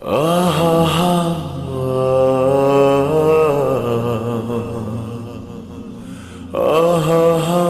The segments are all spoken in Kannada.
ಆಹಾ ಆಹಾ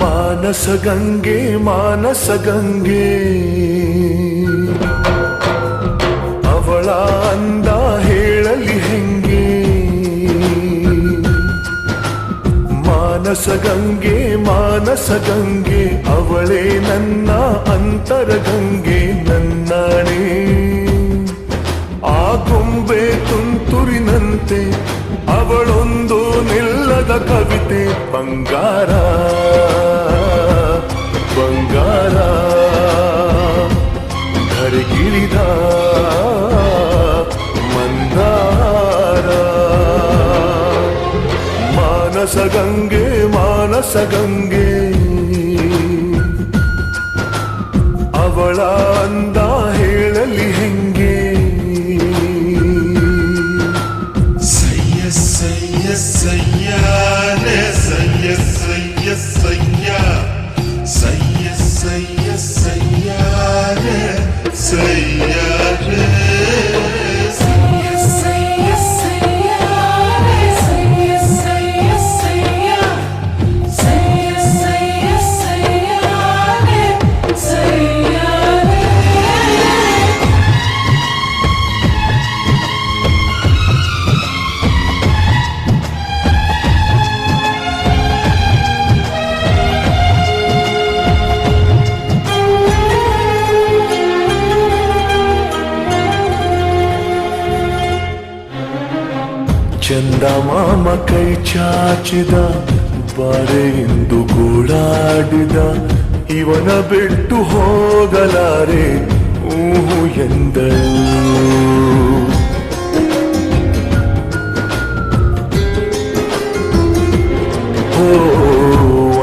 ಮಾನಸ ಗಂಗೆ ಮಾನಸ ಗಂಗೆ ಅವಳ ಅಂದ ಹೇಳಲಿ ಹೆಂಗೆ ಮಾನಸ ಗಂಗೆ ಅವಳೇ ನನ್ನ ಅಂತರ ಗಂಗೆ ನನ್ನಾಣೆ ಆ ಗೊಂಬೆ ತುಂತುರಿನಂತೆ ಅವಳೊಂದು ನಿಲ್ಲದ ಕವಿತೆ ಬಂಗಾರ ಬಂಗಾರ ಧರೆಗಿಳಿದ ಮಂದಾರ ಮಾನಸ ಗಂಗೆ ಅವಳ ಅಂದ ಹೇಳಲಿ ಹೆಂಗೆ ಸಯ್ಯ ಸಯ್ಯ ಸಯ್ಯ ರೇ ಸಯ್ಯ ಸಯ್ಯ ಸಯ್ಯ ಸಯ್ಯ ಸಯ್ಯ ಸಯ್ಯ ರೇ ಸಯ್ಯ ರೇ ಚಂದ ಮಾಮ ಕೈ ಚಾಚಿದ ಬಾರೆ ಎಂದು ಗೋಳಾಡಿದ ಇವನ ಬಿಟ್ಟು ಹೋಗಲಾರೆ ಊಹು ಎಂದಳು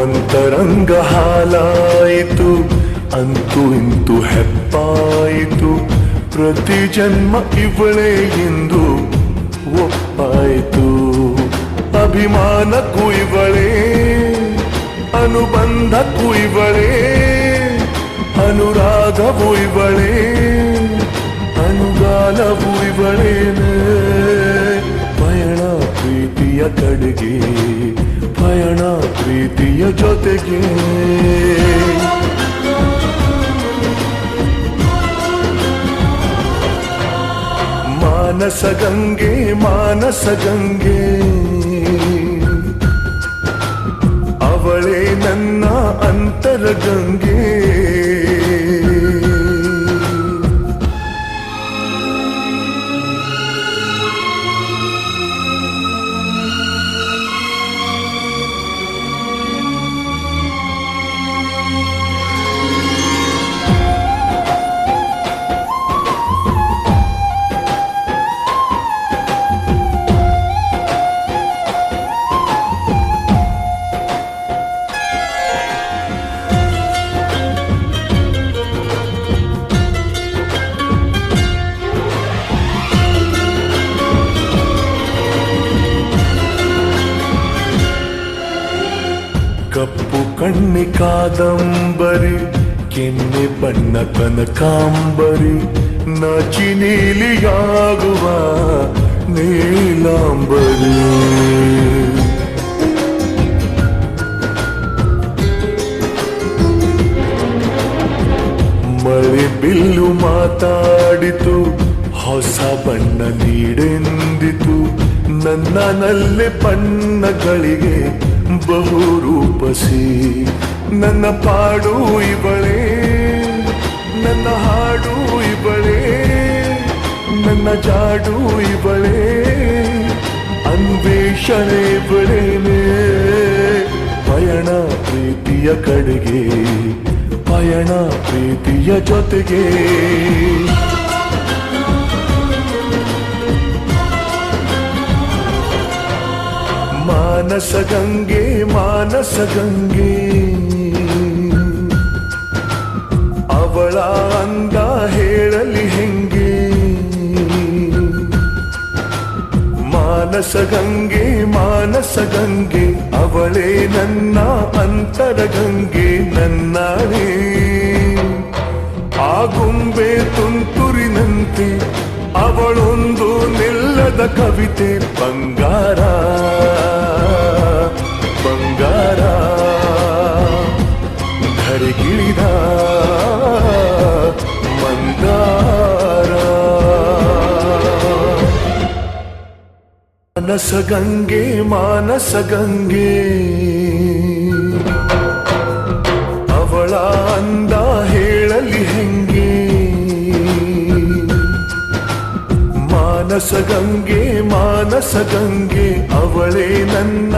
ಅಂತರಂಗ ಹಾಲಾಯಿತು ಅಂತೂ ಇಂತೂ ಹೆಪ್ಪಾಯಿತು ಪ್ರತಿ ಜನ್ಮ ಇವಳೇ ಎಂದು ಒಪ್ಪಾಯಿತು ಅಭಿಮಾನಕ್ಕೂ ಇವಳೇ ಅನುಬಂಧಕ್ಕೂ ಇವಳೇ ಅನುರಾಗವೂ ಇವಳೇ ಅನುಗಾಲವೂ ಇವಳೇನೆ ಪಯಣ ಪ್ರೀತಿಯ ಕಡೆಗೆ ಪಯಣ ಪ್ರೀತಿಯ ಜೊತೆಗೆ ಮಾನಸ ಗಂಗೆ ಅವಳೇ ನನ್ನ ಅಂತರ ಗಂಗೆ ಕಪ್ಪು ಕಣ್ಣಿ ಕಾದಂಬರಿ ಕೆನ್ನೆ ಬಣ್ಣ ಕನಕಾಂಬರಿ ನಾಚಿ ನೀಲಿಯಾಗುವ ನೀಲಾಂಬರಿ ಮಳೆ ಬಿಲ್ಲು ಮಾತಾಡಿತು ಹೊಸ ಬಣ್ಣ ನೀಡೆಂದಿತು ನನ್ನನಲ್ಲೇ ಬಣ್ಣಗಳಿಗೆ ಬಹುರೂಪಸಿ ನನ್ನ ಪಾಡು ಇವಳೇ ನನ್ನ ಹಾಡು ಇವಳೇ ನನ್ನ ಜಾಡು ಇವಳೇ ಅನ್ವೇಷಣೆ ಇವಳೇನೆ ಪಯ ಪಯಣ ಪ್ರೀತಿಯ ಕಡೆಗೆ, ಪಯಣ ಪ್ರೀತಿಯ ಜೊತೆಗೆ. ಮಾನಸ ಗಂಗೆ ಮಾನಸ ಗಂಗೆ, ಅವಳ ಅಂದ ಹೇಳಲಿ ಹೆಂಗೆ. ಮಾನಸ ಗಂಗೆ ಮಾನಸ ಗಂಗೆ, ಅವಳೇ ನನ್ನ ಅಂತರ ಗಂಗೆ ನನ್ನಾಳೆ. ಆಗುಂಬೆ ತುಂತುರಿನಂತೆ ಅವಳೊಂದು ನಿಲ್ಲದ ಕವಿತೆ, ಬಂಗಾರ ಬಂಗಾರ ಧರೆಗಿಳಿದ ಮಂದಾರ. ಮಾನಸ ಗಂಗೆ ಮಾನಸ ಗಂಗೆ, ಅವಳ ಅಂದ ಹೇಳಲಿ ಹೆಂಗೆ. ಮಾನಸ ಗಂಗೆ ಮಾನಸ ಗಂಗೆ, ಅವಳೇ ನನ್ನ